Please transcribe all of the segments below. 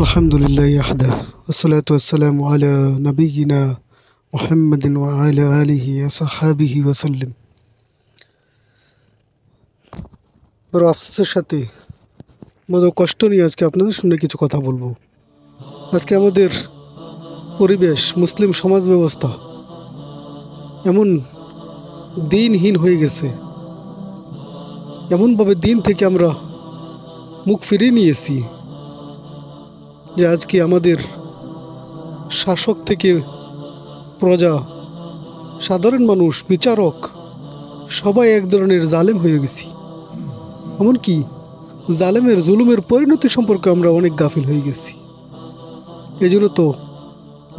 আলহামদুলিল্লাহ ইয়াহদা ওয়াসসালাতু ওয়াসসালামু আলা নবিয়িনা মুহাম্মাদিন ওয়া আলা আলিহি ওয়া সাহবিহি ওয়া সাল্লাম। বড় আফসোসের সাথে বড় কষ্ট নিয়ে আজকে আপনাদের সামনে কিছু কথা বলবো। আজকে আমাদের পরিবেশ, মুসলিম সমাজ ব্যবস্থা এমন দিনহীন হয়ে গেছে, এমনভাবে দিন থেকে আমরা মুখ ফিরিয়ে নিয়েছি যে আজকে আমাদের শাসক থেকে প্রজা, সাধারণ মানুষ, বিচারক সবাই এক ধরনের জালেম হয়ে গেছি। এমনকি জালেমের জুলুমের পরিণতি সম্পর্কে আমরা অনেক গাফিল হয়ে গেছি। এই জন্য তো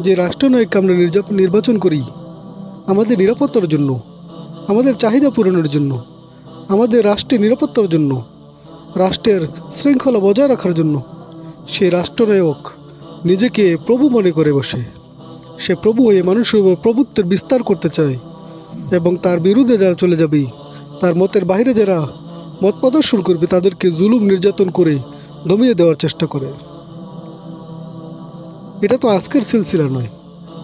যে রাষ্ট্রনায়ককে আমরা নির্বাচন করি আমাদের নিরাপত্তার জন্য, আমাদের চাহিদা পূরণের জন্য, আমাদের রাষ্ট্রের নিরাপত্তার জন্য, রাষ্ট্রের শৃঙ্খলা বজায় রাখার জন্য, সে রাষ্ট্রনায়ক নিজেকে প্রভু মনে করে বসে। সে প্রভু হয়ে মানুষের উপর প্রভুত্বের বিস্তার করতে চায় এবং তার বিরুদ্ধে যারা চলে যাবে, তার মতের বাইরে যারা মত প্রদর্শন করবে তাদেরকে জুলুম নির্যাতন করে দমিয়ে দেওয়ার চেষ্টা করে। এটা তো আজকের সিলসিলা নয়,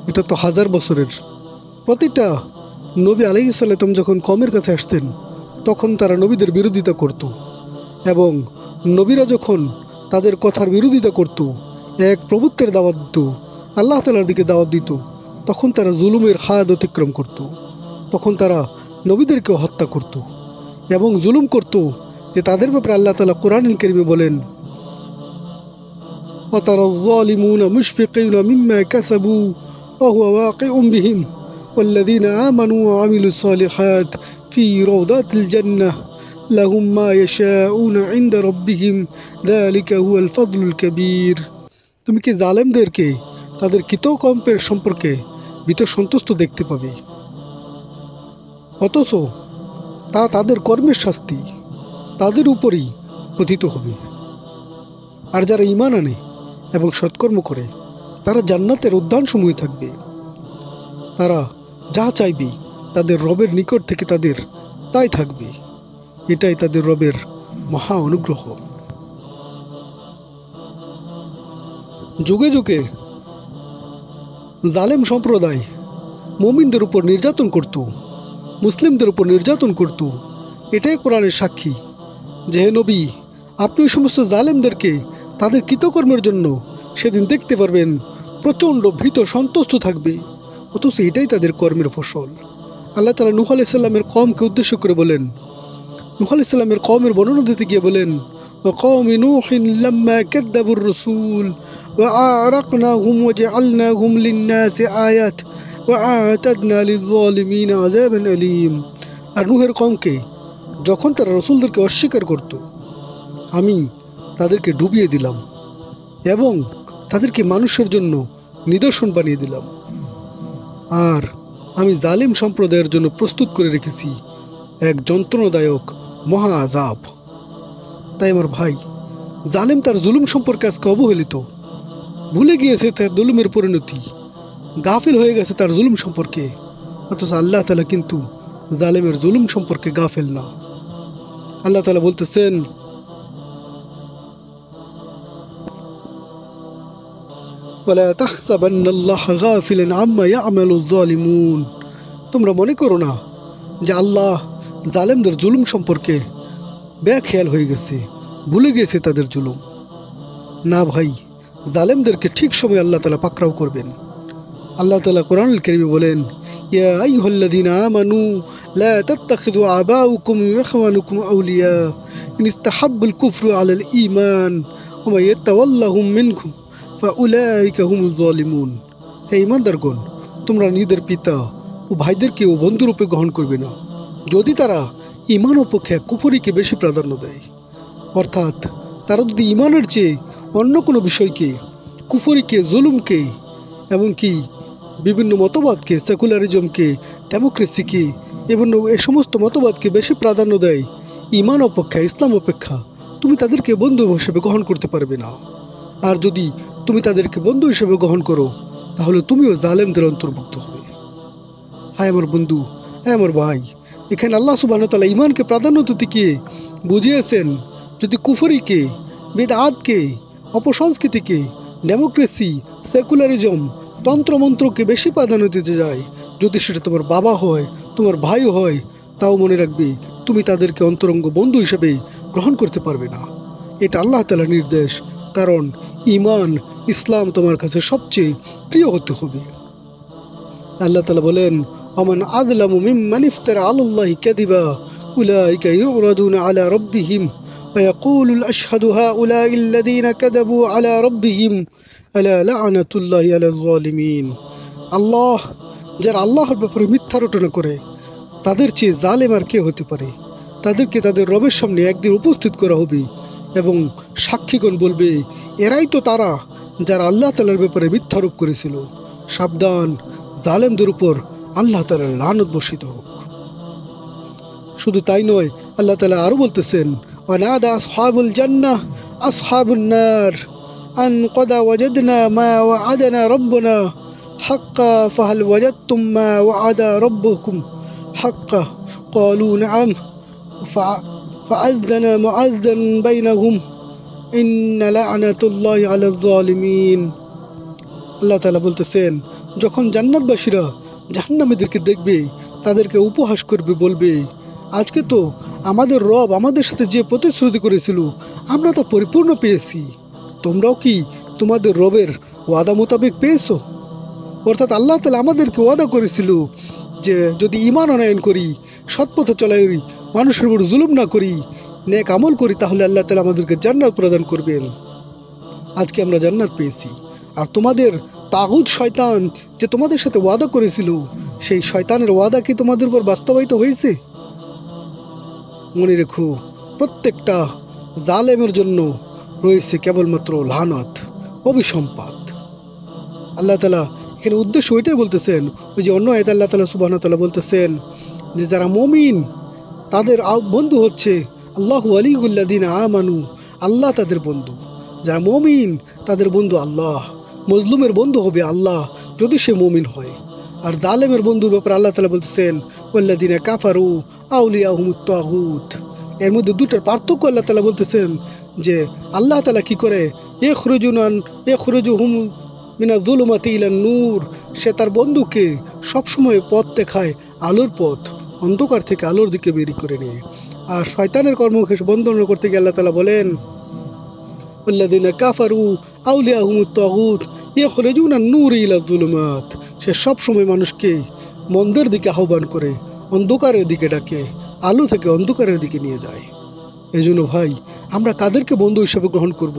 এটা তো হাজার বছরের। প্রতিটা নবী আলাইহিস সালাম যখন কওমের কাছে আসতেন তখন তারা নবীদের বিরোধিতা করত, এবং নবীরা যখন তাদের কথার বিরোধিতা করত, এক প্রভুত্বের দাওয়াত দিত, আল্লাহ তাআলার দিকে দাওয়াত দিত, তখন তারা জুলুমের হাদ অতিক্রম করত। তখন তারা নবীদেরকেও হত্যা করত এবং জুলুম করত, যে তাদের ব্যাপারে আল্লাহ তাআলা কোরআনুল কারীমে বলেন, وَتَرَى الظَّالِمُونَ مُشْفِقِينَ مِمَّا كَسَبُوا وَهُوَ وَاقِعٌ بِهِمْ وَالَّذِينَ آمَنُوا وَعَمِلُوا الصَّالِحَاتِ فِي رَوْضَاتِ الْجَنَّةِ لَهُم مَّا يَشَاءُونَ عِندَ رَبِّهِمْ ذَلِكَ هُوَ الْفَضْلُ الْكَبِيرُ। তুমি কি জালেমদেরকে তাদের কৃতকর্মের সম্পর্কে ভীত সন্তুষ্ট দেখতে পাবে, অথচ তা তাদের কর্মের শাস্তি তাদের উপরই পতিত হবে। আর যারা ঈমান আনে এবং সৎকর্ম করে তারা জান্নাতের উদ্যানসমূহে থাকবে। তারা যা চাইবে তাদের রবের নিকট থেকে তাদের তাই থাকবে। এটাই তাদের রবের মহা অনুগ্রহ। যুগে যুগে জালেম সম্প্রদায় মুমিনদের উপর নির্যাতন করত, মুসলিমদের উপর নির্যাতন করত। এটাই কোরআনের সাক্ষী যে হে নবী, আপনি ওই সমস্ত জালেমদেরকে তাদের কৃতকর্মের জন্য সেদিন দেখতে পারবেন, প্রচণ্ড ভীত সন্তুষ্ট থাকবে, অথচ এটাই তাদের কর্মের ফসল। আল্লাহ তাআলা নূহ আলাইহিস সালামের কওমকে উদ্দেশ্য করে বলেন, নূহ আলাইহিস সালামের কওমের বর্ণনা দিতে গিয়ে বলেন, وقوم نوح لما كذبوا الرسول وأغرقناهم وجعلناهم للناس آيات وأعتدنا للظالمين عذابا أليم। আর নূহের কওমকে যখন তারা রাসূলদেরকে অস্বীকার করত আমি তাদেরকে ডুবিয়ে দিলাম এবং তাদেরকে মানুষের জন্য নিদর্শন বানিয়ে দিলাম। আর আমি জালিম সম্প্রদায়ের জন্য প্রস্তুত করে রেখেছি এক যন্ত্রণাদায়ক মহা আযাব। তাই আমার ভাই, জালেম তার জুলুম সম্পর্কে আজকে অবহেলিত, ভুলে গিয়েছে তার জুলুমের পরিণতি, গাফিল হয়ে গেছে তার জুলুম সম্পর্কে। অথচ আল্লাহ তাআলা কিন্তু জালেমের জুলুম সম্পর্কে গাফিল না। আল্লাহ তাআলা বলতেছেন, ওয়ালা তাহসাবান্নাল্লাহ গাফিলান আম্মা ইয়া'মালুয যালিমুন। তোমরা মনে করো না যে আল্লাহ জালেমদের জুলুম সম্পর্কে বেখেয়াল হয়ে গেছে, ভুলে গিয়েছে তাদের জুলুম। না ভাই, জালেমদেরকে ঠিক সময় আল্লাহ তাআলা পাকড়াও করবেন। আল্লাহ তাআলা কোরআনুল কারীমে বলেন, ইয়া আইয়ুহাল্লাযীনা আমানু লা তাত্তাখিযু আবাউকুম ওয়া ইখওয়ানুকুম আউলিয়া ইন ইসতাহাব্বুল কুফরা আলাল ঈমান ওয়া মান ইয়াতাওয়াল্লাহুম মিনকুম ফাউলাইকা হুমুয যালিমুন। হে ঈমানদারগণ, তোমরা নিজেদের পিতা ও ভাইদেরকেও বন্ধুরূপে গ্রহণ করবে না যদি তারা ঈমান অপেক্ষা কুফরিকে বেশি প্রাধান্য দেয়। অর্থাৎ তারা যদি ঈমানের চেয়ে অন্য কোনো বিষয়কে, কুফরিকে, জুলুমকে, এমনকি বিভিন্ন মতবাদকে, সেকুলারিজমকে, ডেমোক্রেসিকে এবং এই সমস্ত মতবাদকে বেশি প্রাধান্য দেয় ঈমান অপেক্ষা, ইসলাম অপেক্ষা, তুমি তাদেরকে বন্ধু হিসেবে গ্রহণ করতে পারবে না। আর যদি তুমি তাদেরকে বন্ধু হিসেবে গ্রহণ করো তাহলে তুমিও জালেমদের অন্তর্ভুক্ত হবে। হায় আমার বন্ধু, হ্যাঁ আমার ভাই, এখানে আল্লাহ সুবহানাহু ওয়া তাআলা ঈমানকে প্রাধান্য দিতে বুঝিয়েছেন যদি কুফরিকে, বিদআতকে, অপসংস্কৃতিকে ডেমোক্রেসি, সেকুলারিজম, তন্ত্রমন্ত্রকে বেশি প্রাধান্য দিতে যায়, যদি সেটা তোমার বাবা হয়, তোমার ভাই হয়, তাও মনে রাখবে তুমি তাদেরকে অন্তরঙ্গ বন্ধু হিসেবে গ্রহণ করতে পারবে না। এটা আল্লাহ তাআলার নির্দেশ, কারণ ঈমান, ইসলাম তোমার কাছে সবচেয়ে প্রিয় হতে হবে। আল্লাহ তাআলা বলেন, ওমান আযলামু মিম্মান ইফতারা আলাল্লাহি কাযিবা উলাইকা ইউরাদুনা আলা রাব্বিহিম ويقول الأشهد هؤلاء الذين كذبوا على ربهم ألا لعنة الله على الظالمين। আল্লাহ, যারা আল্লাহর ব্যাপারে মিথ্যা রটনা করে, তাদের চেয়ে জালেম আর কে হতে পারে। তাদেরকে তাদের রবের সামনে একদিন উপস্থিত করা হবে এবং সাক্ষীগণ বলবে, এরাই তো তারা যারা আল্লাহ তাআলার ব্যাপারে মিথ্যারোপ করেছিল। সাবধান, জালেমদের উপর আল্লাহ তাআলার লানত বর্ষিত হোক। শুধু তাই নয়, আল্লাহ তাআলা আরো বলতেছেন, ওয়ানাদা আসহাবুল জান্নাহ আসহাবুন নার আন ক্বাদ ওয়াজাদনা মা ওয়া'আদানা রাব্বুনা হাক্কা ফাহাল ওয়াজাদতুম মা ওয়া'আদা রাব্বুকুম হাক্কা ক্বালু না'আম ফাআযযানা মুআযযান বাইনাহুম ইন্না লা'নাতুল্লাহি আলাল যালিমিন। আল্লাহ তাআলা বলতেছেন, যখন জান্নাতবাসীরা জাহান্নামীদেরকে দেখবে, তাদেরকে উপহাস করবে, বলবে, আজকে তো আমাদের রব আমাদের সাথে যে প্রতিশ্রুতি করেছিল আমরা তা পরিপূর্ণ পেয়েছি। তোমরাও কি তোমাদের রবের ওয়াদা মোতাবেক পেয়েছো? অর্থাৎ আল্লাহ তাআলা আমাদেরকে ওয়াদা করেছিল যে যদি ঈমান আনয়ন করি, সৎপথে চলাই, মানুষের উপর জুলুম না করি, নেক আমল করি, তাহলে আল্লাহ তাআলা আমাদেরকে জান্নাত প্রদান করবেন। আজকে আমরা জান্নাত পেয়েছি। আর তোমাদের তাগুত শয়তান যে তোমাদের সাথে ওয়াদা করেছিল, সেই শয়তানের ওয়াদা কি তোমাদের উপর বাস্তবায়িত হয়েছে? মনে রেখো, প্রত্যেকটা জালেমের জন্য রয়েছে কেবলমাত্র লানত, অভিসম্পাত। আল্লাহ তাআলা এখানে উদ্দেশ্য ওইটাই বলতেছেন, ওই যে অন্য আয়াতে আল্লাহ তাআলা সুবহানাহু ওয়া তাআলা বলতেছেন যে যারা মুমিন তাদের বন্ধু হচ্ছে আল্লাহু ওয়ালিউল্লাযিনা আমানু, আল্লাহ তাদের বন্ধু। যারা মুমিন তাদের বন্ধু আল্লাহ। মজলুমের বন্ধু হবে আল্লাহ যদি সে মুমিন হয়। আর জালেমের বন্ধুর ব্যাপারে আল্লাহ তাআলা বলতেছেন, ওয়াল্লাযিনা কাফারু আউলিয়াহুমুত তাগুত। এর মধ্যে দুটোর পার্থক্য আল্লাহ তাআলা বলতেছেন যে আল্লাহ তাআলা কি করে, ইখরুজুহুম মিনাজ যুলুমাতি ইলান নূর, সে তার বন্ধুকে সবসময় পথ দেখায়, আলোর পথ, অন্ধকার থেকে আলোর দিকে বের করে নেয়। আর শয়তানের কর্মকে বন্ধন করতে গিয়ে আল্লাহ তাআলা বলেন, ওয়াল্লাযিনা কাফারু আউলিয়াহুমুত তাগুত ইখরুজুনান নূর ইলাজ যুলুমাত। সে সবসময় মানুষকে মন্দের দিকে আহ্বান করে, অন্ধকারের দিকে ডাকে, আলো থেকে অন্ধকারের দিকে নিয়ে যায়। এই জন্য ভাই, আমরা কাদেরকে বন্ধু হিসেবে গ্রহণ করব?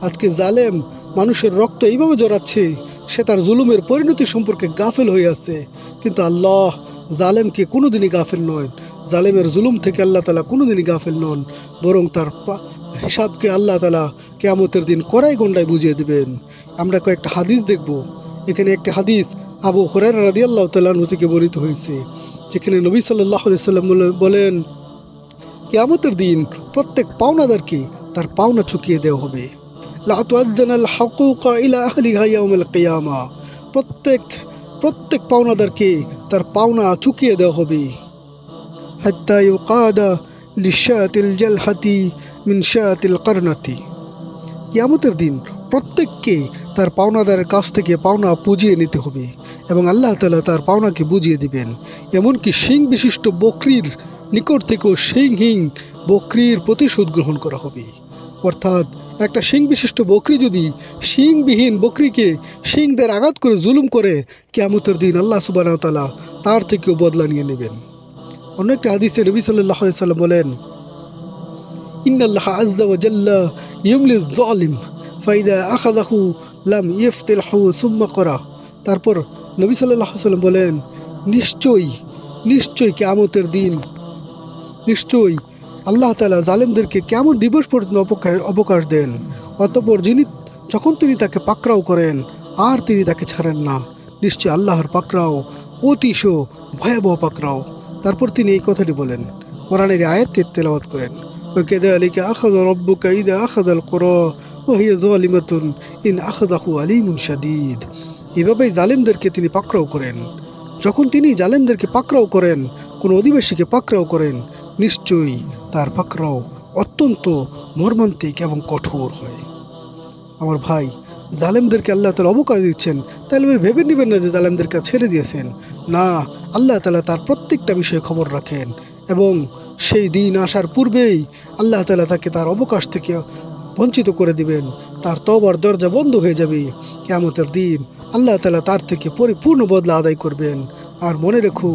আজকে জালেম মানুষের রক্ত এইভাবে জড়াচ্ছে, সে তার জুলুমের পরিণতি সম্পর্কে গাফেল হয়ে আছে। কিন্তু আল্লাহ জালেমকে কোনোদিনই গাফেল নয়। জালেমের জুলুম থেকে আল্লাহ তাআলা কোনোদিনই গাফেল নন, বরং তার হিসাবকে আল্লাহ তাআলা কিয়ামতের দিন কড়াই গন্ডায় বুঝিয়ে দিবেন। আমরা কয়েকটা হাদিস দেখব। এখানে একটি হাদিস আবু হুরায়রা রাদিয়াল্লাহু তাআলা আনহু থেকে বর্ণিত হয়েছে, যেখানে নবী সাল্লাল্লাহু আলাইহি ওয়াসাল্লাম বলেন, কিয়ামতের দিন প্রত্যেক পাওনাদারকে তার পাওনা চুকিয়ে দেওয়া হবে। লা তুআদ্দানাল হুকুকা ইলা আহলিহা ইয়াউমাল কিয়ামা। প্রত্যেক পাওনাদারকে তার পাওনা চুকিয়ে দেওয়া হবে। হাত্তা ইউকাদা লিশাতিল জালহাতি মিন শাতিল কারনাতি। কিয়ামতের দিন প্রত্যেককে তার পাওনাদারের কাছ থেকে পাওনা বুঝিয়ে নিতে হবে এবং আল্লাহ তাআলা তার পাওনাকে বুঝিয়ে দিবেন। এমনকি শিং বিশিষ্ট বকরির নিকট থেকেও শিংহীন বকরির প্রতিশোধ গ্রহণ করা হবে। অর্থাৎ একটা শিং বিশিষ্ট বকরি যদি শিংবিহীন বকরিকে শিং দিয়ে আঘাত করে জুলুম করে, কিয়ামতের দিন আল্লাহ সুবহানাহু ওয়া তাআলা তার থেকেও বদলা নিয়ে নেবেন। অন্য একটা হাদিসে নবী সাল্লাল্লাহু আলাইহি ওয়াসাল্লাম বলেন, ইন্নাল্লাহা আযজা ওয়া জাল্লা ইউমলিজ যালিম ফাইদা আখাযাহু লাম ইফতিলহু সুম্মা করা। তারপর নবী সাল্লাল্লাহু আলাইহি ওয়াসাল্লাম বলেন, নিশ্চয়ই কিয়ামতের দিন, নিশ্চয়ই আল্লাহ তাআলা জালেমদেরকে কিয়ামত দিবস পর্যন্ত অবকাশ দেন। অতঃপর যখন তিনি তাকে পাকড়াও করেন আর তিনি তাকে ছাড়েন না, নিশ্চয় আল্লাহর পাকড়াও অতিশ ভয়াবহ পাকড়াও। তারপর তিনি এই কথাটি বলেন, কোরআনের আয়াতটি তেলাওয়াত করেন, ওয়াকাযালিকা আখাযা রাব্বুকা ইযা আখাযাল কুরা ওয়া হিয়া যালিমাতুন ইন আখাযাহু আলীমুন শাদীদ। এভাবেই জালেমদেরকে তিনি পাকড়াও করেন। যখন তিনি জালেমদেরকে পাকড়াও করেন, কোন অধিবাসীকে পাকড়াও করেন, নিশ্চয়ই তার পাকড়াও অত্যন্ত মর্মান্তিক এবং কঠোর হয়। আমার ভাই, জালেমদেরকে আল্লাহ তাআলা অবকাশ দিচ্ছেন, তাহলে ভেবে নেবেন না যে জালেমদেরকে ছেড়ে দিয়েছেন। না, আল্লাহ তাআলা তার প্রত্যেকটা বিষয়ে খবর রাখেন এবং সেই দিন আসার পূর্বেই আল্লাহ তাআলা তাকে তার অবকাশ থেকে বঞ্চিত করে দিবেন। তার তওবার দরজা বন্ধ হয়ে যাবে। কিয়ামতের দিন আল্লাহ তাআলা তার থেকে পরিপূর্ণ বদলা আদায় করবেন। আর মনে রেখো,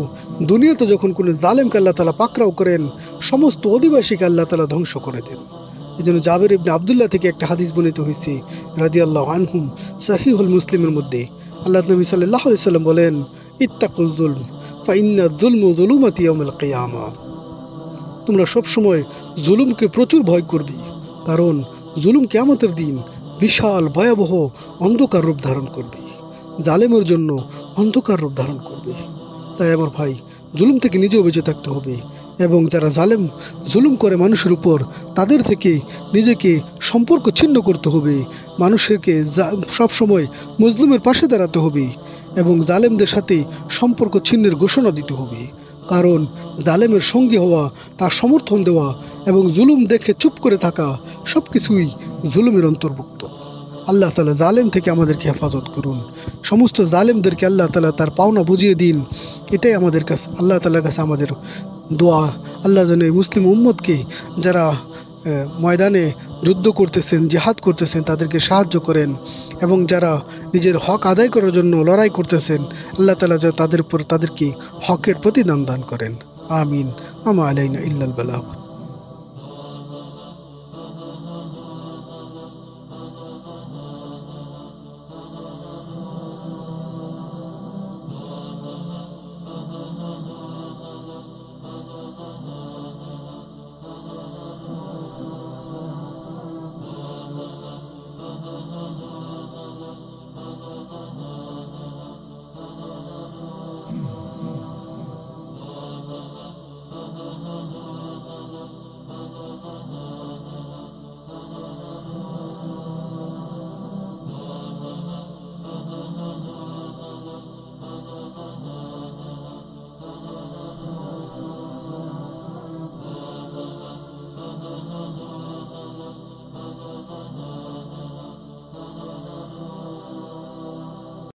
দুনিয়াতে যখন কোনো জালেমকে আল্লাহ তাআলা পাকড়াও করেন, সমস্ত অধিবাসীকে আল্লাহ তাআলা ধ্বংস করে দেন। এই জন্য জাবের ইবনে আবদুল্লাহ থেকে একটা হাদিস বর্ণিত হয়েছে রাদিয়াল্লাহু আনহুম, সহিহুল মুসলিমের মধ্যে আল্লাহ নবী সাল্লাল্লাহু আলাইহি সাল্লাম বলেন, ইত্তাকুল যুলম ফাইন্না যুলমু যুলুমাতি ইয়াউমিল কিয়ামা। তোমরা সবসময় জুলুমকে প্রচুর ভয় করবে, কারণ জুলুম কিয়ামতের দিন বিশাল ভয়াবহ অন্ধকার রূপ ধারণ করবে, জালেমের জন্য অন্ধকার রূপ ধারণ করবে। তাই আমার ভাই, জুলুম থেকে নিজেও বেঁচে থাকতে হবে এবং যারা জুলুম করে মানুষের উপর, তাদের থেকে নিজেকে সম্পর্ক ছিন্ন করতে হবে। মানুষকে সবসময় মজলুমের পাশে দাঁড়াতে হবে এবং জালেমদের সাথে সম্পর্ক ছিন্নের ঘোষণা দিতে হবে। কারণ জালেমের সঙ্গী হওয়া, তার সমর্থন দেওয়া এবং জুলুম দেখে চুপ করে থাকা সব কিছুই জুলুমের অন্তর্ভুক্ত। আল্লাহ তাআলা জালেম থেকে আমাদেরকে হেফাজত করুন। সমস্ত জালেমদেরকে আল্লাহ তাআলা তার পাওনা বুঝিয়ে দিন। এটাই আমাদের কাছে আল্লাহ তাআলার কাছে আমাদের দোয়া। আল্লাহ যেন এই মুসলিম উম্মতকে, যারা ময়দানে যুদ্ধ করতেছেন, জিহাদ করতেছেন, তাদেরকে সাহায্য করেন এবং যারা নিজের হক আদায় করার জন্য লড়াই করতেছেন, আল্লাহ তাআলা যেন তাদেরকে হকের প্রতিদান দান করেন। আমিন। আমা আলাইনা ইল্লাল বালাগ।